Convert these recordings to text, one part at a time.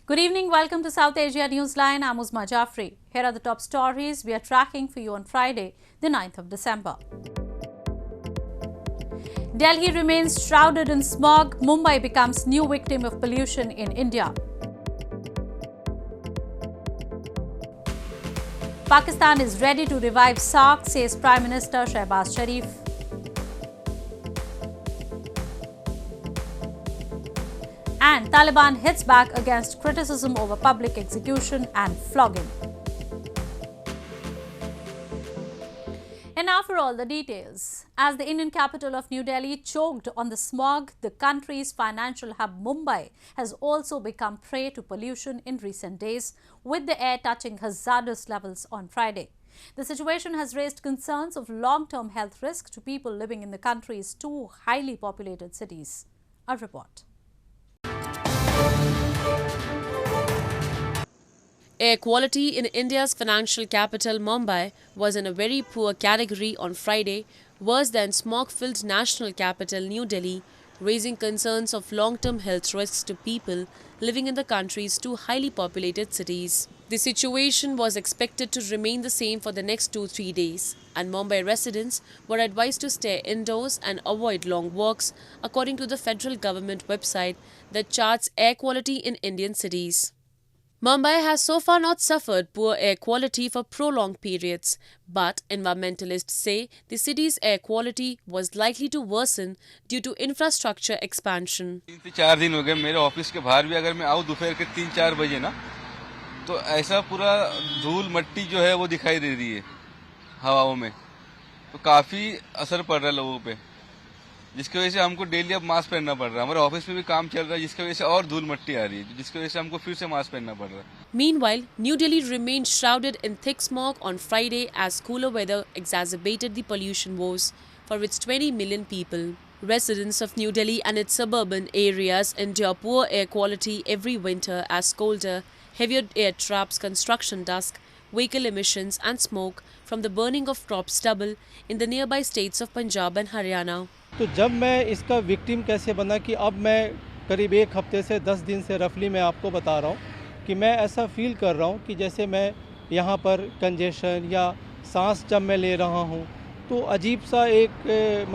Good evening, welcome to South Asia Newsline. I'm Uzma Jafri. Here are the top stories we are tracking for you on Friday, the 9th of December. Delhi remains shrouded in smog. Mumbai becomes new victim of pollution in India. Pakistan is ready to revive SAARC, says Prime Minister Shehbaz Sharif. And Taliban hits back against criticism over public execution and flogging. And now for all the details. As the Indian capital of New Delhi choked on the smog, the country's financial hub Mumbai has also become prey to pollution in recent days, with the air touching hazardous levels on Friday. The situation has raised concerns of long-term health risk to people living in the country's two highly populated cities. A report. Air quality in India's financial capital Mumbai was in a very poor category on Friday, worse than smog-filled national capital New Delhi, raising concerns of long-term health risks to people living in the country's two highly populated cities. The situation was expected to remain the same for the next 2-3 days, and Mumbai residents were advised to stay indoors and avoid long walks, according to the federal government website that charts air quality in Indian cities. Mumbai has so far not suffered poor air quality for prolonged periods, but environmentalists say the city's air quality was likely to worsen due to infrastructure expansion. 3-4 दिन हो गए मेरे office के बाहर भी अगर मैं आऊँ दोपहर के 3-4 बजे ना तो ऐसा पूरा धूल मट्टी जो है वो दिखाई दे रही है हवाओं में तो काफी असर पड़ रहा है लोगों पे जिसकी वजह से हमको डेली अब मास्क पहनना पड़ रहा है हमारे ऑफिस में भी काम चल रहा है जिसकी वजह से और धूल मट्टी आ रही है जिसकी वजह से हमको फिर से मास्क पहनना पड़ रहा है. Meanwhile, New Delhi remained shrouded in thick smog on Friday as cooler weather exacerbated the pollution woes for its 20 million people. Residents of New Delhi and its suburban areas endure poor air quality every winter as colder, heavier air traps construction dust, vehicle emissions and smoke from the burning of crop stubble in the nearby states of Punjab and Haryana. तो जब मैं इसका victim कैसे बना कि अब मैं करीब 1 हफ्ते से 10 दिन से रफली मैं आपको बता रहा हूँ कि मैं ऐसा फील कर रहा हूँ कि जैसे मैं यहाँ पर कंजेशन या सांस जब मैं ले रहा हूँ तो अजीब सा एक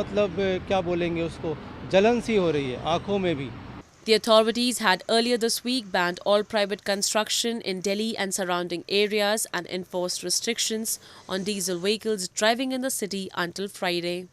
मतलब क्या बोलेंगे उसको जलन सी हो रही है आँखों में भी. The authorities had earlier this week banned all private construction in Delhi and surrounding areas and enforced restrictions on diesel vehicles driving in the city until Friday.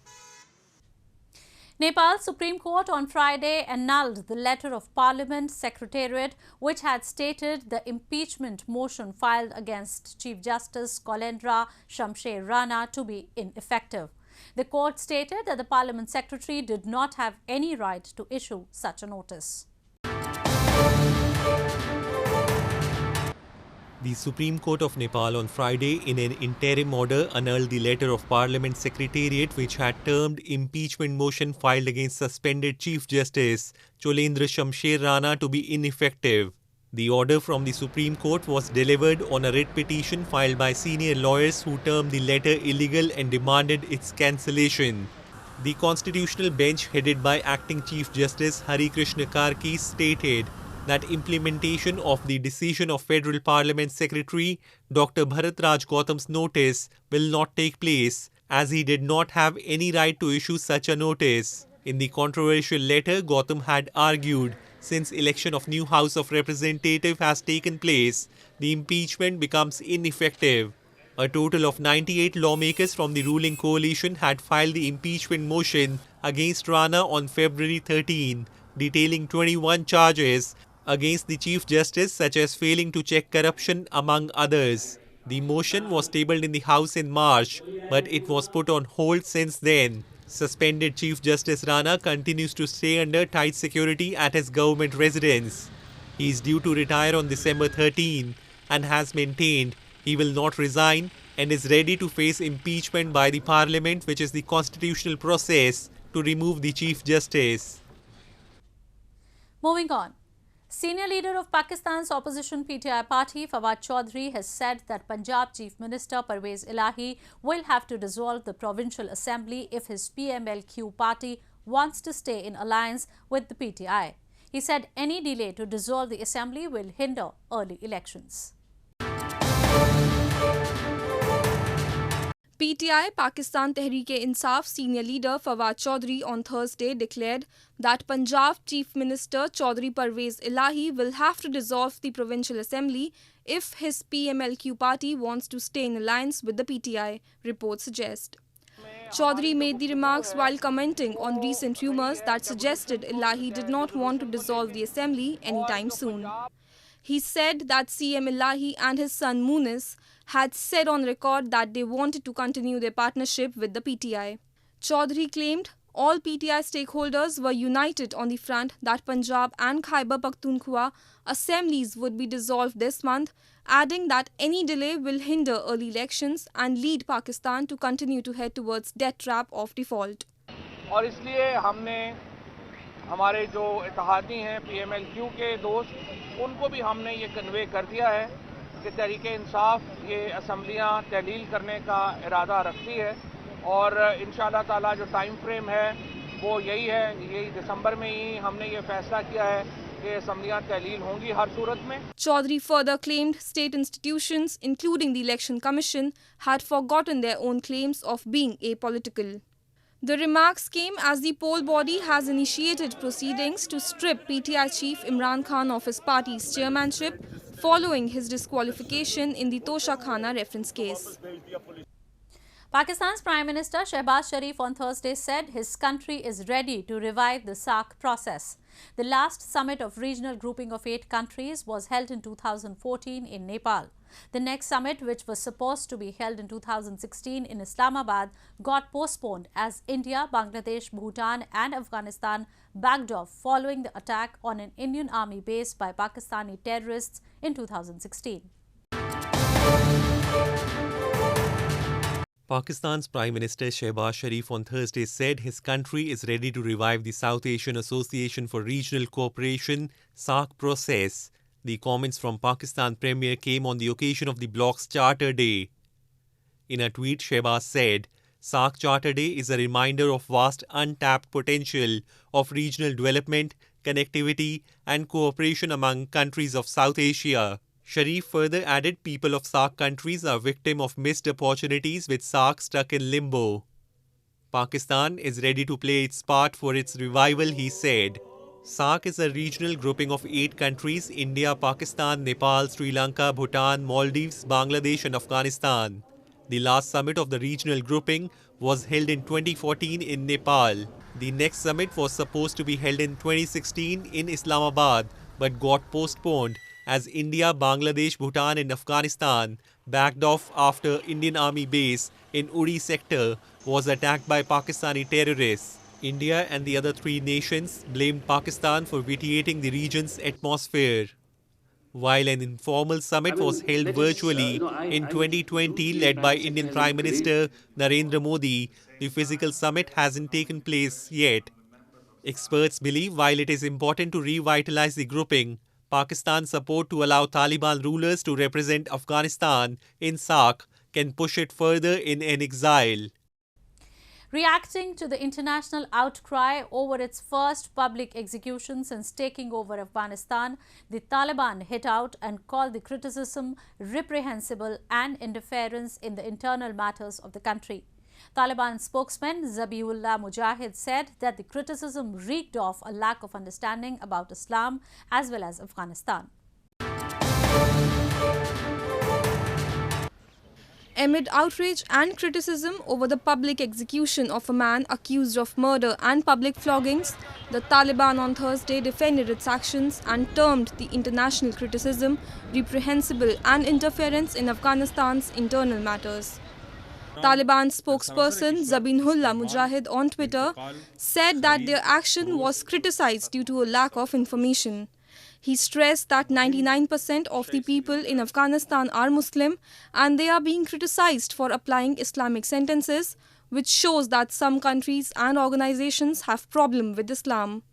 Nepal Supreme Court on Friday annulled the letter of Parliament secretariat which had stated the impeachment motion filed against Chief Justice Cholendra Shumsher Rana to be ineffective. The court stated that the Parliament secretary did not have any right to issue such a notice. The Supreme Court of Nepal on Friday in an interim order annulled the letter of Parliament Secretariat which had termed impeachment motion filed against suspended Chief Justice Cholendra Shumsher Rana to be ineffective. The order from the Supreme Court was delivered on a writ petition filed by senior lawyers who termed the letter illegal and demanded its cancellation. The constitutional bench headed by acting Chief Justice Hari Krishna Karki stated that implementation of the decision of Federal Parliament Secretary Dr. Bharat Raj Gautam's notice will not take place as he did not have any right to issue such a notice. In the controversial letter, Gautam had argued since election of new House of Representatives has taken place, the impeachment becomes ineffective. A total of 98 lawmakers from the ruling coalition had filed the impeachment motion against Rana on February 13, detailing 21 charges against the Chief Justice such as failing to check corruption among others. The motion was tabled in the House in March, but it was put on hold since then. Suspended Chief Justice Rana continues to stay under tight security at his government residence. He is due to retire on December 13 and has maintained he will not resign and is ready to face impeachment by the Parliament, which is the constitutional process to remove the Chief Justice. Moving on. Senior leader of Pakistan's opposition PTI party, Fawad Chaudhry, has said that Punjab Chief Minister Pervaiz Elahi will have to dissolve the provincial assembly if his PML-Q party wants to stay in alliance with the PTI. He said any delay to dissolve the assembly will hinder early elections. PTI Pakistan Tehreek-e-Insaf senior leader Fawad Chaudhry on Thursday declared that Punjab Chief Minister Chaudhry Pervaiz Elahi will have to dissolve the provincial assembly if his PML-Q party wants to stay in alliance with the PTI, reports suggest. Chaudhry made the remarks while commenting on recent rumours that suggested Elahi did not want to dissolve the assembly anytime soon. He said that CM Elahi and his son Munis had said on record that they wanted to continue their partnership with the PTI. Chaudhry claimed all PTI stakeholders were united on the front that Punjab and Khyber Pakhtunkhwa assemblies would be dissolved this month, adding that any delay will hinder early elections and lead Pakistan to continue to head towards debt trap of default. और इसलिए हमने हमारे जो इत्तेहादी हैं PML-Q के दोस्त उनको भी हमने ये कन्वे कर दिया है कि तहरीक-ए-इंसाफ ये असम्बलियाँ तहलील करने का इरादा रखती है और इंशाअल्लाह ताला जो टाइम फ्रेम है वो यही है, यही दिसंबर में ही हमने ये फैसला किया है कि असम्बलियाँ तहलील होंगी हर सूरत में. Chaudhry further claimed state institutions, including the Election Commission, had forgotten their own claims of being apolitical. The remarks came as the poll body has initiated proceedings to strip PTI chief Imran Khan of his party's chairmanship following his disqualification in the Tosha Khana reference case. Pakistan's Prime Minister Shehbaz Sharif on Thursday said his country is ready to revive the SAARC process. The last summit of regional grouping of 8 countries was held in 2014 in Nepal. The next summit, which was supposed to be held in 2016 in Islamabad, got postponed as India, Bangladesh, Bhutan and Afghanistan backed off following the attack on an Indian army base by Pakistani terrorists in 2016. Pakistan's Prime Minister Shehbaz Sharif on Thursday said his country is ready to revive the South Asian Association for Regional Cooperation (SAARC) process. The comments from Pakistan Premier came on the occasion of the bloc's Charter Day. In a tweet, Shehbaz said, SAARC Charter Day is a reminder of vast untapped potential of regional development, connectivity and cooperation among countries of South Asia. Sharif further added people of SAARC countries are victim of missed opportunities with SAARC stuck in limbo. Pakistan is ready to play its part for its revival, he said. SAARC is a regional grouping of 8 countries: India, Pakistan, Nepal, Sri Lanka, Bhutan, Maldives, Bangladesh and Afghanistan. The last summit of the regional grouping was held in 2014 in Nepal. The next summit was supposed to be held in 2016 in Islamabad but got postponed as India, Bangladesh, Bhutan and Afghanistan backed off after Indian Army base in Uri sector was attacked by Pakistani terrorists. India and the other 3 nations blamed Pakistan for vitiating the region's atmosphere. While an informal summit was held virtually in 2020 led by Indian Prime Minister Narendra Modi, the physical summit hasn't taken place yet. Experts believe while it is important to revitalize the grouping, Pakistan's support to allow Taliban rulers to represent Afghanistan in SAARC can push it further in an exile. Reacting to the international outcry over its first public execution since taking over Afghanistan, the Taliban hit out and called the criticism reprehensible and interference in the internal matters of the country. Taliban spokesman Zabiullah Mujahid said that the criticism reeked of a lack of understanding about Islam as well as Afghanistan. Amid outrage and criticism over the public execution of a man accused of murder and public floggings, the Taliban on Thursday defended its actions and termed the international criticism reprehensible and interference in Afghanistan's internal matters. Taliban spokesperson Zabihullah Mujahid on Twitter said that their action was criticized due to a lack of information. He stressed that 99% of the people in Afghanistan are Muslim and they are being criticized for applying Islamic sentences, which shows that some countries and organizations have problem with Islam.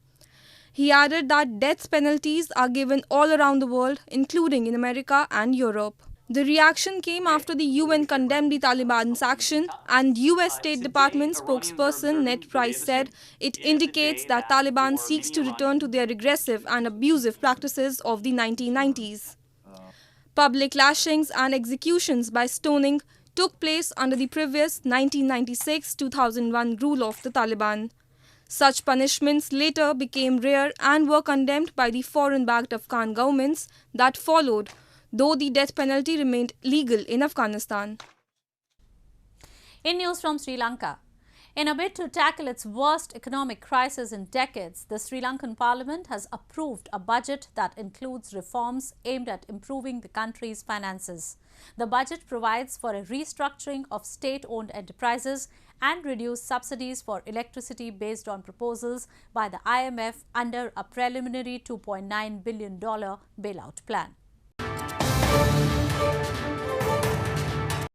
He added that death penalties are given all around the world, including in America and Europe. The reaction came after the UN condemned the Taliban's action, and US State Department spokesperson Ned Price said it indicates that Taliban seeks to return to their regressive and abusive practices of the 1990s. Public lashings and executions by stoning took place under the previous 1996-2001 rule of the Taliban. Such punishments later became rare and were condemned by the foreign-backed Afghan governments that followed, though the death penalty remained legal in Afghanistan. In news from Sri Lanka, in a bid to tackle its worst economic crisis in decades, the Sri Lankan Parliament has approved a budget that includes reforms aimed at improving the country's finances. The budget provides for a restructuring of state-owned enterprises and reduced subsidies for electricity based on proposals by the IMF under a preliminary $2.9 billion bailout plan.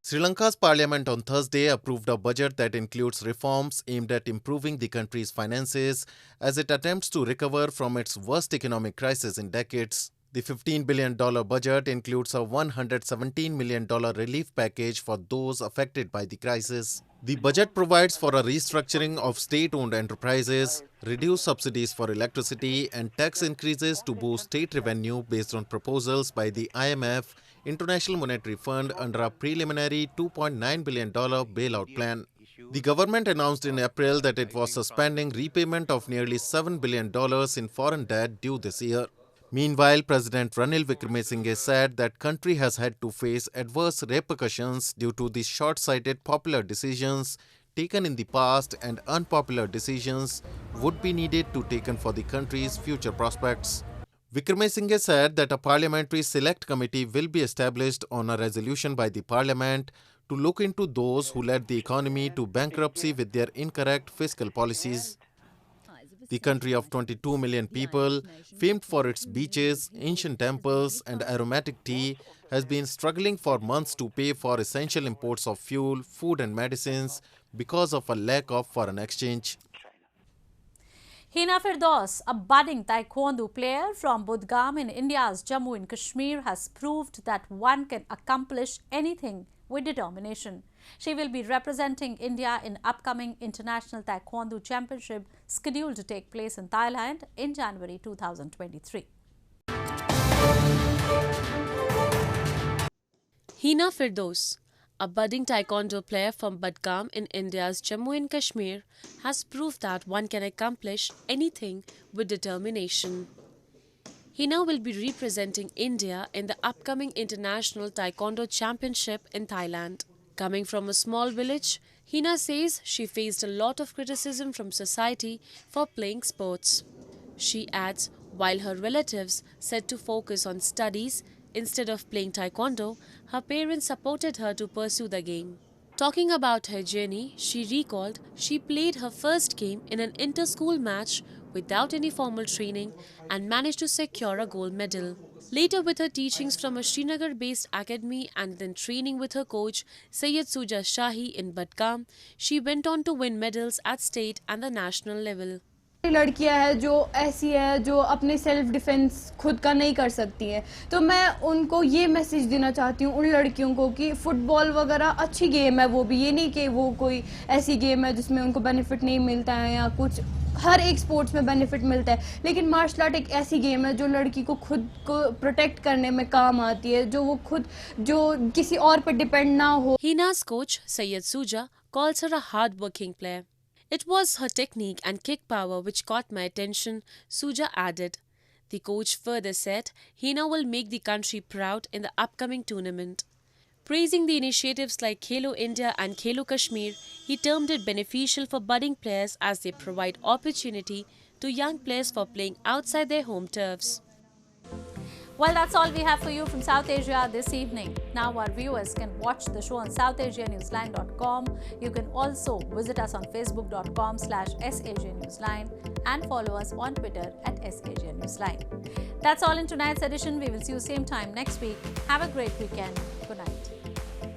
Sri Lanka's parliament on Thursday approved a budget that includes reforms aimed at improving the country's finances as it attempts to recover from its worst economic crisis in decades. The $15 billion budget includes a $117 million relief package for those affected by the crisis. The budget provides for a restructuring of state-owned enterprises, reduced subsidies for electricity, and tax increases to boost state revenue based on proposals by the IMF, International Monetary Fund, under a preliminary $2.9 billion bailout plan. The government announced in April that it was suspending repayment of nearly $7 billion in foreign debt due this year. Meanwhile, President Ranil Wickremesinghe said that country has had to face adverse repercussions due to the short-sighted popular decisions taken in the past, and unpopular decisions would be needed to taken for the country's future prospects. Wickremesinghe said that a parliamentary select committee will be established on a resolution by the parliament to look into those who led the economy to bankruptcy with their incorrect fiscal policies. The country of 22 million people, famed for its beaches, ancient temples, and aromatic tea, has been struggling for months to pay for essential imports of fuel, food, and medicines because of a lack of foreign exchange. Heena Firdous, a budding Taekwondo player from Budgam in India's Jammu and Kashmir, has proved that one can accomplish anything with determination. She will be representing India in upcoming International Taekwondo Championship scheduled to take place in Thailand in January 2023. Heena Firdous, a budding Taekwondo player from Budgam in India's Jammu and Kashmir, has proved that one can accomplish anything with determination. Heena will be representing India in the upcoming International Taekwondo Championship in Thailand. Coming from a small village, Heena says she faced a lot of criticism from society for playing sports. She adds, while her relatives said to focus on studies instead of playing Taekwondo, her parents supported her to pursue the game. Talking about her journey, she recalled she played her first game in an inter-school match without any formal training and managed to secure a gold medal. Later, with her teachings from a Srinagar-based academy and then training with her coach Syed Suja Shahi in Budgam, she went on to win medals at state and the national level. लड़कियां हैं जो ऐसी है जो अपने self defence खुद का नहीं कर सकती हैं, तो मैं उनको ये मैसेज देना चाहती हूँ उन लड़कियों को कि फुटबॉल वगैरह अच्छी गेम है, वो भी ये नहीं कि वो कोई ऐसी गेम है जिसमें उनको बेनिफिट नहीं मिलता है या कुछ, हर एक स्पोर्ट्स में बेनिफिट मिलता है, लेकिन मार्शल आर्ट एक ऐसी गेम है जो लड़की को खुद को प्रोटेक्ट करने में काम आती है, जो वो खुद जो किसी और पर डिपेंड ना हो. Heena's coach Syed Suja calls her a hard-working player. It was her technique and kick power which caught my attention, Suja added. The coach further said Heena will make the country proud in the upcoming tournament. Praising the initiatives like Khelo India and Khelo Kashmir, he termed it beneficial for budding players as they provide opportunity to young players for playing outside their home turfs. Well, that's all we have for you from South Asia this evening. Now our viewers can watch the show on SouthAsiaNewsline.com. You can also visit us on Facebook.com/SAsiaNewsline and follow us on Twitter @SAsiaNewsline. That's all in tonight's edition. We will see you same time next week. Have a great weekend. Good night.